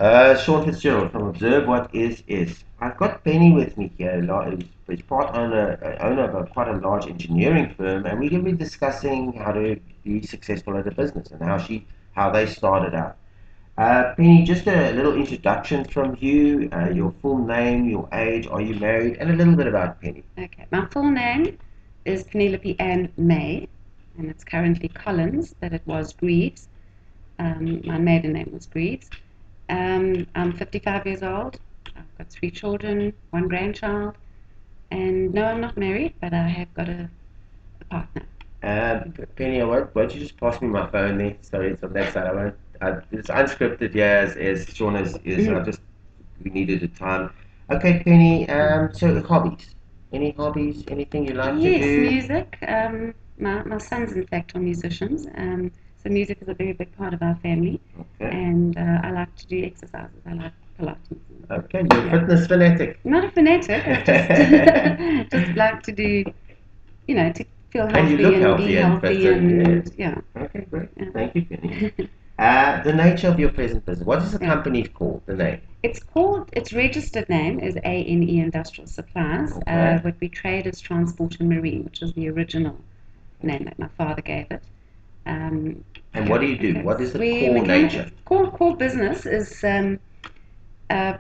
Sean Fitzgerald from Observe What Is. I've got Penny with me here. He's part owner of quite a large engineering firm, and we're going to be discussing how to be successful at a business and how they started out. Penny, just a little introduction from you, your full name, your age, are you married, and a little bit about Penny. Okay, my full name is Penelope Ann May, and it's currently Collins, but it was Greaves. My maiden name was Greaves. I'm 55 years old. I've got 3 children, 1 grandchild, and no, I'm not married, but I have got a partner. Penny, won't you just pass me my phone there? Sorry, it's on that side. It's unscripted, yeah, as Sean is. We needed a time. Okay, Penny, so hobbies. Any hobbies? Anything you like to Yes, do? music. My sons, in fact, are musicians. So music is a very big part of our family. Okay. And I like to do exercises. I like Pilates. Okay, you're a fitness fanatic. Not a fanatic. I just just like to do, to feel And you healthy look and be healthy and healthy fit, and and yeah. Okay, great. yeah. Thank you, Penny. The nature of your present business. What is the Yeah. company called? The name? Its registered name is ANE Industrial Supplies. Okay. What we trade is Transport and Marine, which is the original name that my father gave it. And what do you do? Okay. What is the We core nature? core business is uh,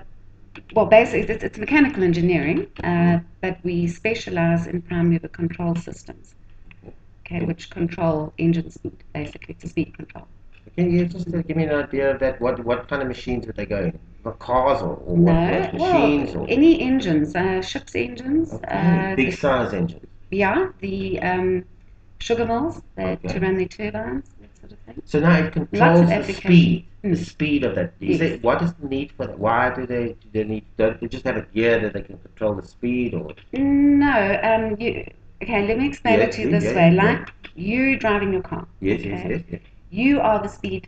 well, basically it's mechanical engineering, but we specialize in prime mover control systems, okay, which control engine speed. Basically, it's a speed control. Can you just give me an idea of that? What kind of machines would they go in? What cars or No, what machines well, or any engines, ship's engines, okay, big size engines. yeah, the sugar mills to Okay. run their turbines, that sort of thing. So now it Lots of controls the applications. speed of that. Yes. What is the need for that? Why do they need? Don't they just have a gear that they can control the speed or? No, okay, let me explain it to you this way. Like you driving your car. Yes, Okay? yes. You are the speed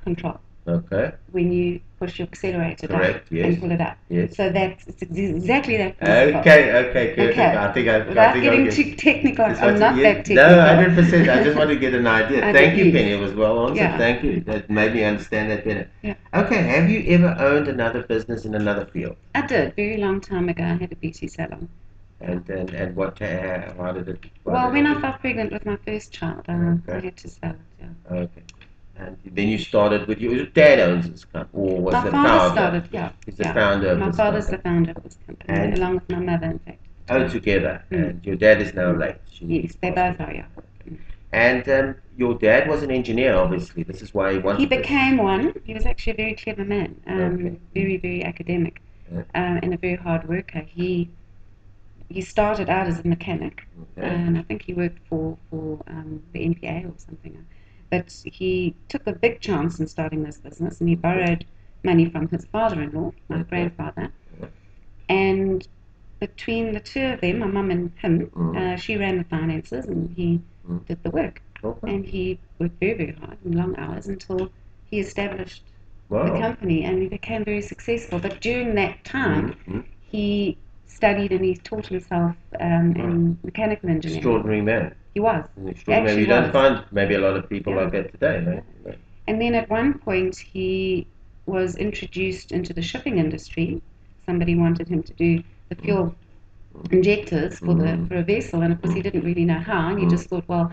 control Okay. when you push your accelerator Correct, down yes. and pull it up. Yes. So it's exactly that principle. Okay, perfect. Okay. I think I Without think getting I'll too technical, Just I'm want to, not yeah, that technical. no, 100%. I just want to get an idea. I Thank did, you, Penny. yes. It was well answered. Yeah. Thank you. That made me understand that better. Yeah. Okay, have you ever owned another business in another field? I did, very long time ago. I had a beauty salon. And what? How did it? Well, when I fell pregnant with my first child, I had to sell it. Yeah. Okay. And then you started with your dad owns this company, or was My the father founder? started, yeah. He's the Yeah. founder of My this father's the company. founder of this company, And along with my mother, in fact. together. Mm. And your dad is now late. Yes, they both are, yeah. And your dad was an engineer, obviously. This is why he wanted He this. became one. He was actually a very clever man, Okay. very, very academic, Yeah. and a very hard worker. He started out as a mechanic, Okay. and I think he worked for the NPA or something. But he took a big chance in starting this business, and he borrowed money from his father-in-law, my grandfather, and between the two of them, my mum and him, she ran the finances and he did the work. Okay. And he worked very, very hard and long hours until he established the Wow. company and he became very successful. But during that time, Mhm. he studied and he taught himself in mechanical engineering. Extraordinary man. He was. An extraordinary. Actually You don't was. find maybe a lot of people Yeah. like that today, no? And then at one point, he was introduced into the shipping industry. Somebody wanted him to do the fuel injectors for a vessel, and of course he didn't really know how, and he just thought, well,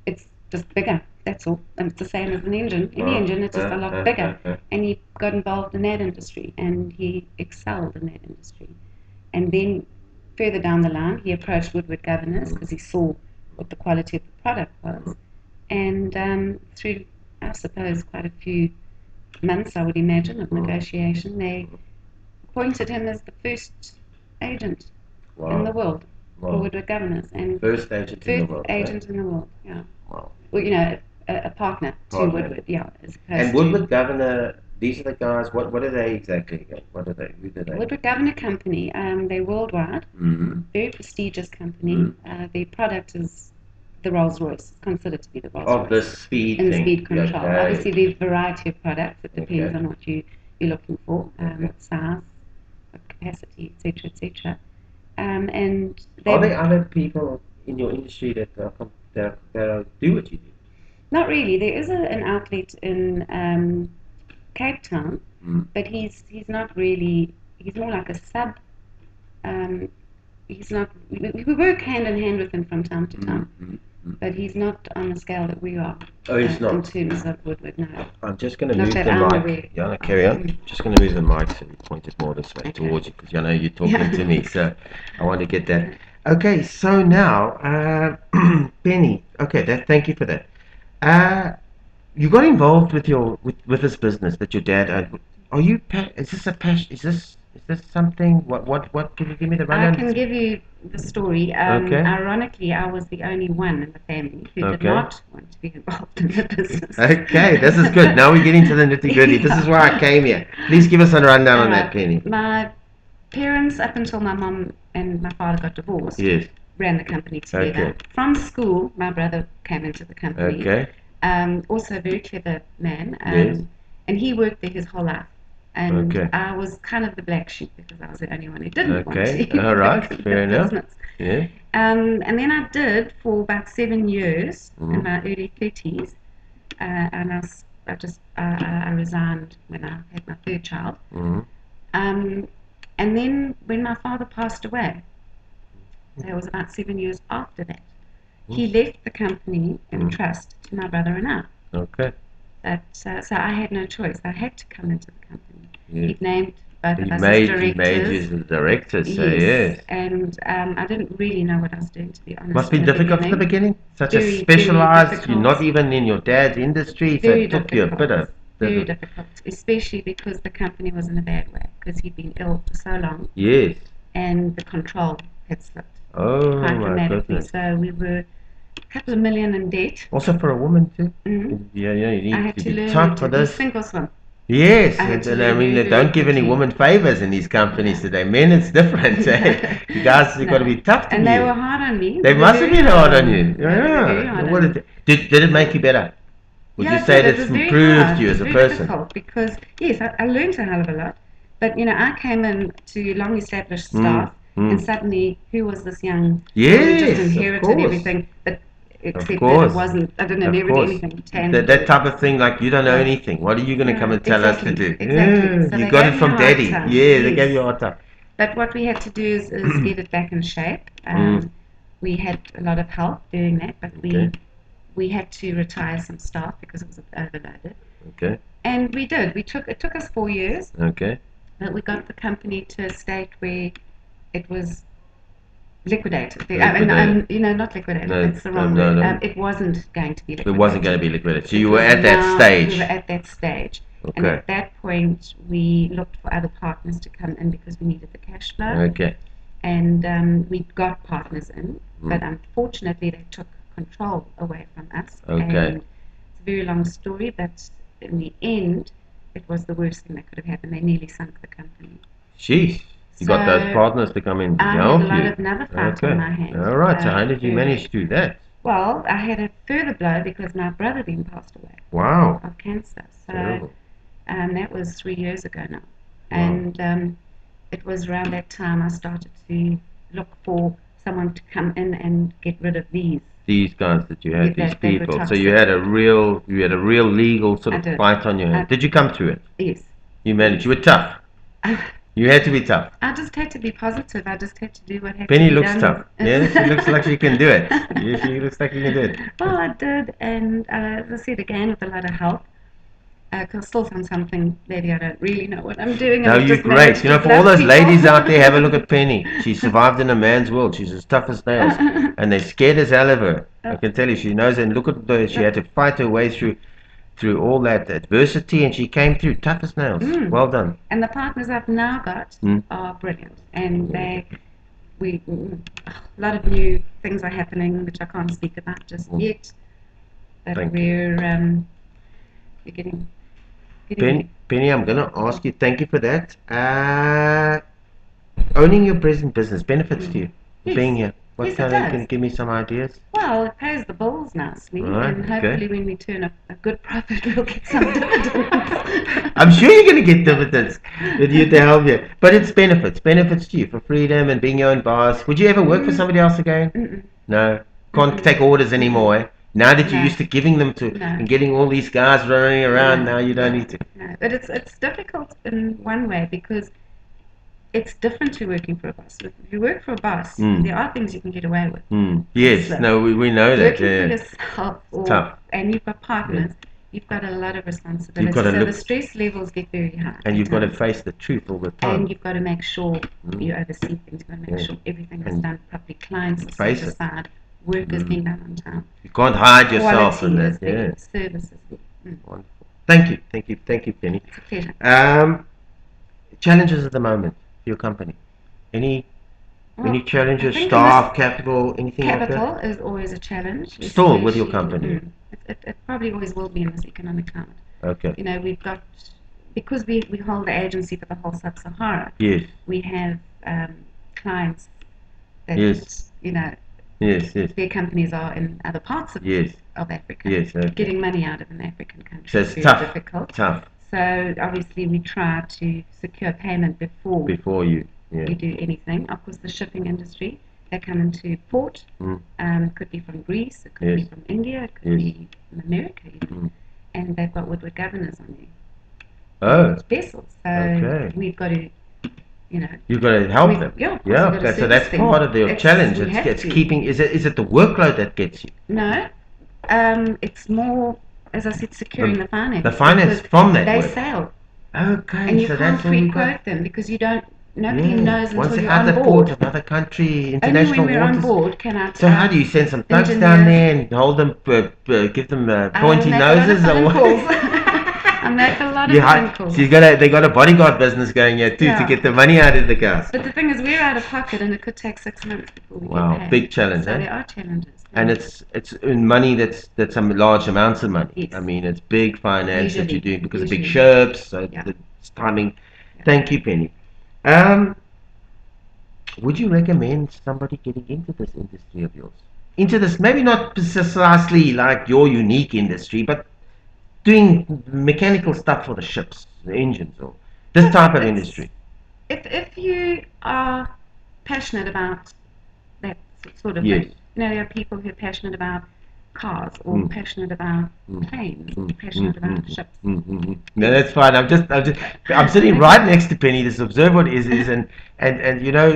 it's just bigger, that's all, and it's the same as an engine. Any engine, it's just a lot bigger. And he got involved in that industry, and he excelled in that industry. And then further down the line, he approached Woodward Governors because he saw what the quality of the product was, and through, I suppose, quite a few months, I would imagine, of negotiation, they appointed him as the first agent in the world for Woodward Governors, and First agent in the world. agent in the world, yeah. Wow. Well, a partner to Woodward, yeah. As And Woodward Governor, these are the guys. What are they exactly? What are they? Who do they? Woodward Governor Company. They're worldwide, very prestigious company. Their product is the Rolls Royce, considered to be the Rolls Royce. Of the speed in thing. speed control. Okay. Obviously, there's a variety of products. It depends on what you're looking for, size, capacity, etc., etc. And Are there other people in your industry that do what you do? not really. There is an outlet in Cape Town but he's not really. He's more like a sub. Um, he's not. We work hand in hand with him from time to time, but he's not on the scale that we are. Oh, he's in not. terms of Woodward, no. I'm just going to Not move that the I'm mic. aware Yeah, of. carry on. Just going to move the mic so we point it more this way Okay. towards you because I know you're talking Yeah. to me. So I want to get that. Okay, so now, Penny. Okay, thank you for that. You got involved with with this business that your dad owned. Are you? Is this a passion? Is this something? What? Can you give me the I rundown? can give you the story. Okay. Ironically, I was the only one in the family who did Okay. not want to be involved in the business. Okay, this is good. Now we're getting to the nitty gritty. This is why I came here. Please give us a rundown on that, Penny. My parents, up until my mum and my father got divorced, Yes. ran the company together. Okay. From school, my brother came into the company. Okay. Also a very clever man. Yes. And he worked there his whole life. And Okay. I was kind of the black sheep because I was the only one who didn't want Okay. to. All right. Fair enough. Business. Yeah. And then I did for about 7 years in Mhm. my early 30s. And I resigned when I had my third child. Mhm. And then when my father passed away, that was about 7 years after that, he left the company in trust to my brother and I. Okay. So I had no choice. I had to come into the company. Yes. He'd named both He of us made as you directors. the director, so Yes, yes. and I didn't really know what I was doing, to be honest. Must be in the difficult at the beginning. beginning. Such a Very, very specialized. You're difficult. not even in your dad's industry, so Very it took you a bit of. Very difficult, especially because the company was in a bad way, because he'd been ill for so long Yes. and the control had slipped Oh quite my dramatically. goodness. So we were a couple of million in debt. Also for a woman too. Mhm. Yeah, you I need had to to be learn tough for to this. sink or swim. Yes, I had to and I learn mean very, they very don't give any quickly. women favors in these companies today. Men, it's different. Eh? You guys, you got to be tough to And be. they were hard on me. They were must have very been hard on you. They were very Yeah. hard What on me. did it make you better? Would Yeah, you say it that's was very improved hard. you It as was a very person? difficult because, yes, I learned a hell of a lot. But, I came in to long established staff, and suddenly, who was this young girl who just Yes, of inherited course. everything, but Of except that course. I didn't Of inherit course. anything tangible. That type of thing, like you don't know Yeah. anything. What are you going to come and tell us to do? Exactly. Yeah, So you they got gave it me from a hard daddy. time. Yeah, they Yes. gave you a hard time. But what we had to do is get it back in shape. We had a lot of help doing that, but Okay. we had to retire some staff because it was overloaded. Okay. And we did. It took us 4 years, Okay. but we got the company to a state where it was liquidated. Liquidated. Not liquidated. No, That's the wrong no, word. no. It wasn't going to be It liquidated. wasn't going to be liquidated. So It you were was at that now- stage. We were at that stage. And Okay. at that point, we looked for other partners to come in because we needed the cash flow. Okay. And we got partners in, but unfortunately, they took control away from us. Okay. And it's a very long story, but in the end, it was the worst thing that could have happened. They nearly sunk the company. Sheesh. You got those So, partners to come in to I had help a lot you. of another fight Okay. on my hands. All right. So how did you manage to do that? Well, I had a further blow because my brother then passed away Wow. of cancer. So Terrible. that was 3 years ago now. Wow. And it was around that time I started to look for someone to come in and get rid of these. These guys that you had, Yeah, these they were people. So toxic. you had a real legal sort I of did. fight on your hands. Did you come through it? Yes. You managed. You were tough. You had to be tough. I just had to be positive. I just had to do what had Penny to be looks done. tough. Yes, she looks like she can do it. Yes, she looks like she can do it. Well, I did, and as I said again, with a lot of help. Because still from something, maybe I don't really know what I'm doing. No, and I've you're just managed great. You know, to for all bluff those people. ladies out there, have a look at Penny. She survived in a man's world. She's as tough as nails. And they're scared as hell of her. I can tell you, she knows. And look at the, she had to fight her way through all that adversity, and she came through tough as nails. Well done. And the partners I've now got are brilliant. And a lot of new things are happening, which I can't speak about just yet. But Thank we're getting Penny, I'm going to ask you, thank you for that. Owning your present business benefits to you, Yes. being here. What Yes, it kind of, does. can you give me some ideas? Well, it pays the bills nicely, Right, and okay. hopefully when we turn a good profit, we'll get some dividends. I'm sure you're going to get dividends with you to help you. But it's benefits to you for freedom and being your own boss. Would you ever work for somebody else again? No. Can't take orders anymore, eh? Now that you're No. used to giving them to No. and getting all these guys running around, No, now you don't no, need to. no. But it's difficult in one way because it's different to working for a boss. If you work for a boss, there are things you can get away with. Yes, no, we know that. Working for Yeah, yourself, it's tough. and you've got Yeah. partners, you've got a lot of You've responsibility. got to So the look, stress levels get very high. and at you've got to times. face the truth all the And time. you've got to make sure you oversee things. You've got to make Yeah. sure everything is And done properly. Clients are face it. satisfied. Work is being done on time. You can't hide yourself in Quality that. is there. Yeah. Service is there. Wonderful. Thank you, thank you, thank you, Penny. It's a pleasure. Challenges at the moment for your company? Any Well, I challenges? think in Staff, this capital, anything like capital that? is always a challenge. Still with your especially- company? It probably always will be in this economic climate. Okay. You know, we've got, because we hold the agency for the whole sub-Sahara, Yes. we have clients that, Yes. you know, Yes. Yes. their companies are in other parts of, Yes. of Africa. Yes. Okay. Getting money out of an African country So is it's very tough. difficult. Tough. So obviously we try to secure payment Before you. Yeah. we do anything. Of course, the shipping industry, they come into port. Could be from Greece, it could be Yes. from India, it could Yes. be from America even. And they've got Woodward governors on Oh. their vessels. So Okay. we've got to, you know, You've got to help them. Yeah, of course, Yeah. we've got to Okay. So that's service them. part of your challenge. We have It's to. keeping. Is it the workload that gets you? No, it's more, as I said, securing the finance. The finance because from that they work. sail, Okay. and you So can't that's when you pre-quote them because you don't. Nobody Yeah. knows Once until they're you're at on the board. port, another country, Only international when we're on waters. board can our So how do you send some thugs down there and hold them, give them pointy noses, or or what? what? I make a lot of You phone hi- calls. so they got a bodyguard business going here too to Yeah. get the money out of the guys. But the thing is, we're out of pocket, and it could take 6 months before we Wow, get paid. big challenge, So eh? there are challenges. And it's in money that's some large amounts of money. Yes. I mean, it's big finance that you're Usually. doing because of big Usually. ships. So Yeah. it's timing. Yeah. Thank you, Penny. Would you recommend somebody getting into this industry of yours? Into this, maybe not precisely like your unique industry, but doing mechanical stuff for the ships, the engines, or this type of industry. If you are passionate about that sort of Yes. thing, you know, there are people who are passionate about cars or passionate about planes or passionate about ships. No, that's fine. I'm sitting right next to Penny. Just observe what is and you know,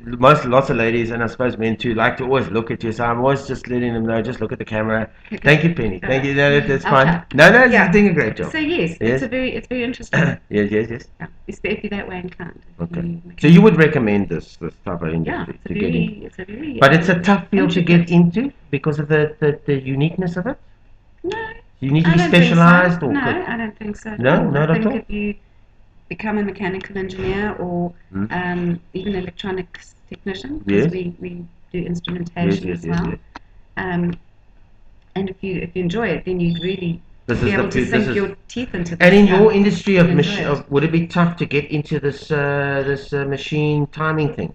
lots of ladies and I suppose men too like to always look at you. So I'm always just letting them know. Just look at the camera. Thank you, Penny. Thank you. No, that's fine. Okay. No, Yeah. you're doing a great job. So yes, Yes. it's very interesting. Yes. Yeah, if you're that way inclined. Okay. So you would recommend this type of Yeah, industry to get in? it's a very. But it's a tough field to get intricate. into because of the uniqueness of it. No. You need to I be don't think specialized so. or No, could- I don't think so. No, all. not I at think all? if you become a mechanical engineer or even electronics technician, because Yes. we do instrumentation Yes, as yes, well. yes. And if you enjoy it, then you'd really This be is able the to this sink is- your teeth into this. And in your yeah. industry of Enjoy machine, it. would it be tough to get into this machine timing thing?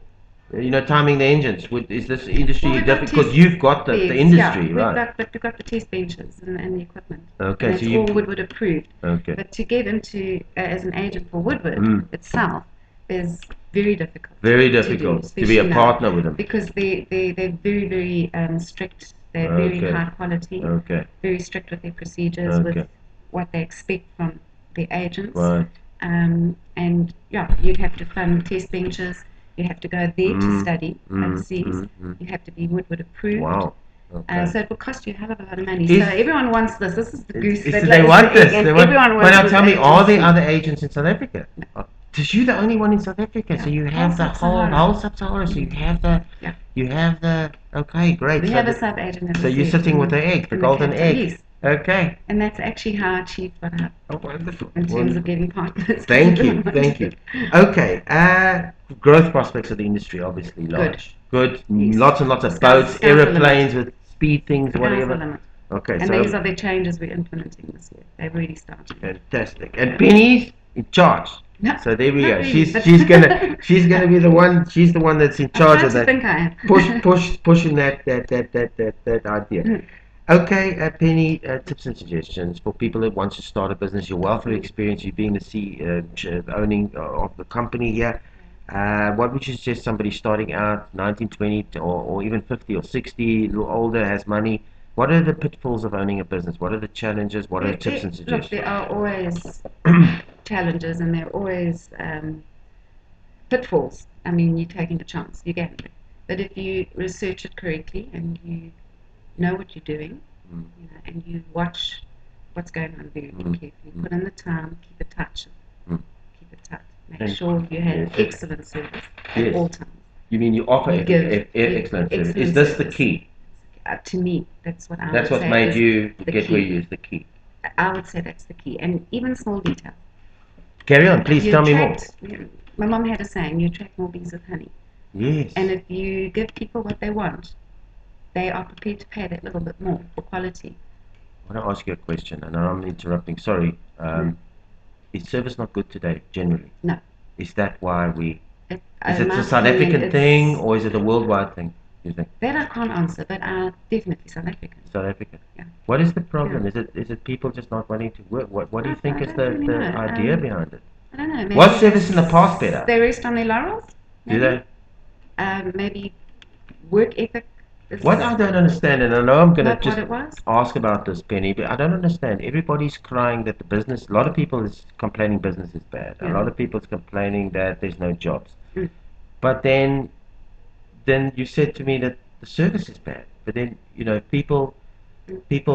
You know, timing the engines. Is this industry Well, we've got difficult? Because test you've got the beds, industry, yeah. right? We've got the test benches and the equipment. Okay, and so it's you- all Woodward approved. Okay. But to get into as an agent for Woodward itself is very difficult. Very do, difficult to be especially a now, partner with them. because they're very strict. They're very Okay. high quality. Okay. Very strict with their procedures, Okay. with what they expect from their agents. Right. And yeah, you'd have to fund test benches. You have to go there to study overseas. You have to be Woodward approved. Wow. Okay. So it will cost you a hell of a lot of money. Is- so everyone wants this. This is the goose that They lays want the egg, this. and They want, everyone but wants now this tell me, are there agency. other agents in South Africa? Because you're the only one in South Africa, so you have the whole sub-Sahara. So you have the. Okay, great. We so have a the- sub-agent. So you're sitting with the egg, the in golden capital, egg. yes. Okay. And that's actually how I achieved what I have Oh, wonderful. in terms of getting partners. Thank you, thank you. Okay, growth prospects of the industry obviously large. Good. Yes. Lots and lots of Sky's boats, the limit. aeroplanes with speed things, Sky's the whatever. limit. Okay, And so these are the changes we're implementing this year. They've really started. fantastic. And Penny's in charge. No, So there we not go. really, She's but- she's gonna be the one. She's the one that's in I charge try of to that. think I am. Pushing that idea. Okay, Penny, tips and suggestions for people that want to start a business. Your wealth of experience, you being the owning of the company here. What would you suggest somebody starting out, 19, 20, or even 50 or 60, a little older, has money? What are the pitfalls of owning a business? What are the challenges? What are the tips and Look, suggestions? there are always challenges and there are always pitfalls. I mean, you're taking a chance, you're gambling. But if you research it correctly and you know what you're doing, and you watch what's going on very carefully, put in the time, keep it touch, keep it tight. Make sure you have excellent service at all times. You mean you offer You give excellent service? excellent Is this the service. key? To me, that's what I That's would what say made is you the get key. where you is the key. I would say that's the key, and even small details. Carry on, please You tell me more. My mom had a saying: "You attract more bees with honey." Yes. And if you give people what they want, they are prepared to pay that little bit more for quality. I want to ask you a question, and I'm interrupting. Sorry. Is service not good today, generally? No. Is that why we? Is it a South African thing, or is it a worldwide thing? You think? That I can't answer, but definitely South African. South African. Yeah. What is the problem? Yeah. Is it people just not wanting to work? What do you think is don't really the know. idea behind it? I don't know. Maybe Was service in the past better? They rest on their laurels. Maybe. Do they? Maybe work ethic. What I don't understand, and I know I'm going to just what it was. ask about this, Penny, but I don't understand. Everybody's crying that the business, a lot of people is complaining business is bad. A lot of people is complaining that there's no jobs. But then you said to me that the service is bad. But then, people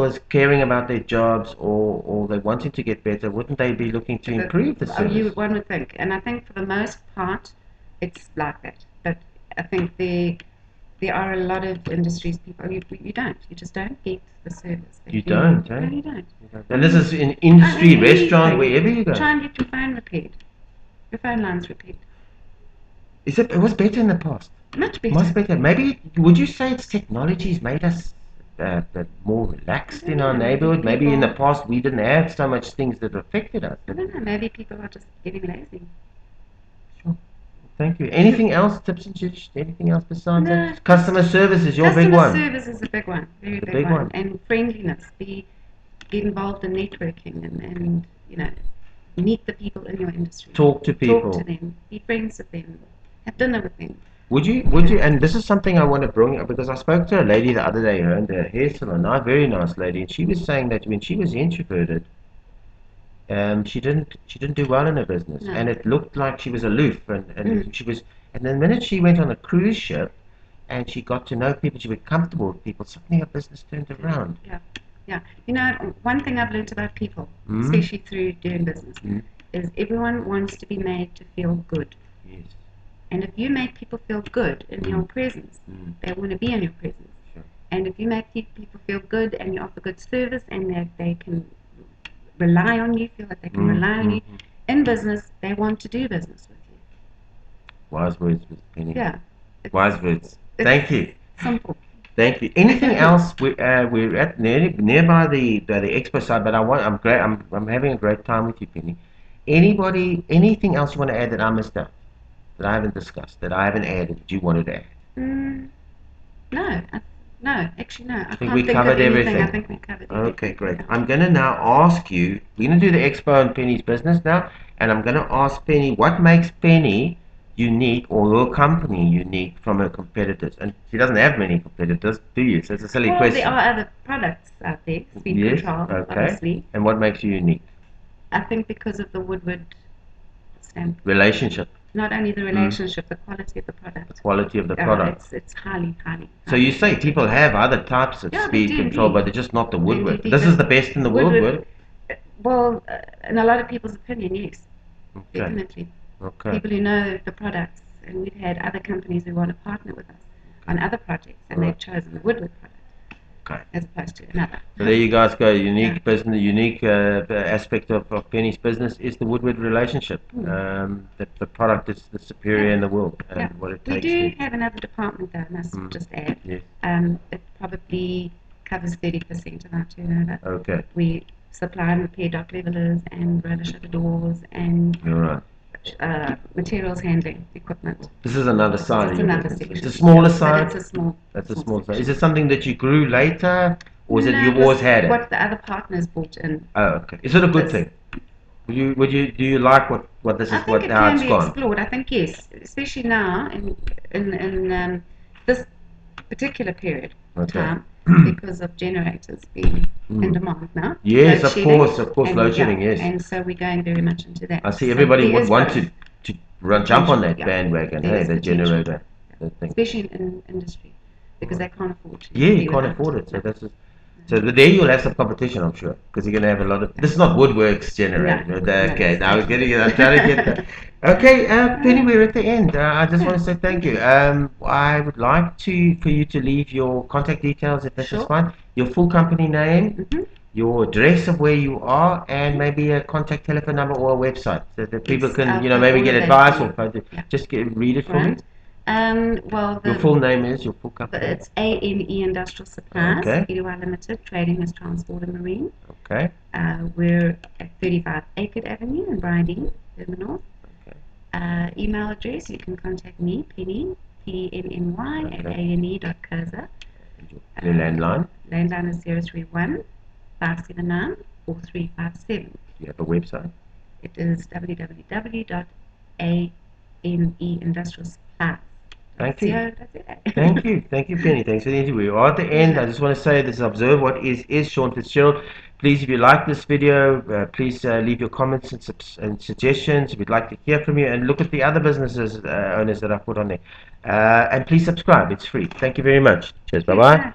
is caring about their jobs or they're wanting to get better. Wouldn't they be looking to improve the service? One would think. And I think for the most part, it's like that. But I think there are a lot of industries people you just don't get the service. You don't, eh? No, you don't. And this is in industry, restaurant, wherever you go. Try and get your phone repaired. Your phone lines repaired. It was better in the past. Much better. Much better. Maybe would you say it's technology's made us more relaxed in our neighborhood? Maybe in the past we didn't have so much things that affected us. I don't know. Maybe people are just getting lazy. Sure. Thank you. Anything else, tips and suggestions? Anything else besides that? Customer service is your big one. Customer service is a big one, very big one. And friendliness. Be involved in networking and meet the people in your industry. Talk to people. Talk to them. Be friends with them. Have dinner with them. Would you? And this is something I want to bring up because I spoke to a lady the other day, her in the hair salon, a very nice lady, and she was saying that when she was introverted, she didn't do well in her business, and it looked like she was aloof, and she was. And then the minute she went on a cruise ship, and she got to know people, she was comfortable with people. Suddenly her business turned around. Yeah. One thing I've learned about people, especially through doing business, is everyone wants to be made to feel good. Yes. And if you make people feel good in your presence, they want to be in your presence. Sure. And if you make people feel good and you offer good service and that they can rely on you, feel like they can rely on you, in business, they want to do business with you. Wise words, Ms. Penny. Yeah. Wise words. Thank you. Simple. Thank you. Anything else? We're at nearby the expo side, but I'm having a great time with you, Penny. Anything else you want to add that I missed out? That I haven't discussed, that I haven't added, that you wanted to add? No, actually no. I think we covered everything. I think we covered everything. Okay, great. I'm going to now ask you, we're going to do the expo and Penny's business now, and I'm going to ask Penny what makes Penny unique or your company unique from her competitors. And she doesn't have many competitors, do you? So it's a silly question. There are other products out there, speed control, obviously. And what makes you unique? I think because of the Woodward stamp. Relationship. Not only the relationship, the quality of the product. The quality of the product. It's highly. So you say people have other types of speed control, but they're just not the Woodward. This is the best in the world, Woodward? Well, in a lot of people's opinion, yes. Okay. Definitely. Okay. People who know the products, and we've had other companies who want to partner with us on other projects, and they've chosen the Woodward product. Okay. As opposed to another. So there you guys go. Unique business, unique aspect of Penny's business is the Woodward relationship. That the product is the superior in the world, and what it takes. We do have another department, though. I must just add. Yes. It probably covers 30% of our turnover. Okay. We supply and repair dock levelers and roller shutter doors and materials handling equipment. This is another side. It's another section. It's a smaller side. It's a small. That's a small side. Is it something that you grew later, or is it you've always had it? What the other partners brought in. Oh, okay. Is it a good thing? Do you like what this is? How it's gone? I think it can be explored. I think yes, especially now in this particular period of time. because of generators being in demand now. Yes, Load shedding, of course, load shedding, yes. and so we're going very much into that. I see So everybody there would is want growth to run jump on that potential, bandwagon, there hey, is the potential, generator, that thing. especially in industry, because they can't afford to. Yeah, be you can't without. afford it. So that's just, so there you'll have some competition, I'm sure, because you're going to have a lot of. This is not woodworks generator. No, Okay, it's now we're not. getting it. I'm trying to get that. Okay, Penny, we're at the end. I just want to say thank you. I would like for you to leave your contact details, if this is Sure. fine. Your full company name, Mhm. your address of where you are, and maybe a contact telephone number or a website, so that people Yes, can, I'll put maybe all get of that advice for or you. Yeah. just read it for me. Right. Well, Your full name is your full company. it's ANE Industrial Supplies, Okay. Pty Limited, trading as Transport and Marine. Okay. We're at 35 Acre Avenue in Brydean, Terminal. Okay. Email address, you can contact me, Penny, PNNY, at Okay. ane.coza. Your landline. Landline is 031 579 4357. You have a website. It is www.aneindustrialsupply.co.za. Thank you. Thank you, Penny. Thanks for the interview. At the end, I just want to say this: observe what is Sean Fitzgerald. Please, if you like this video, please leave your comments and suggestions. We'd like to hear from you, and look at the other businesses owners that I put on there. And please subscribe; it's free. Thank you very much. Cheers. Bye bye.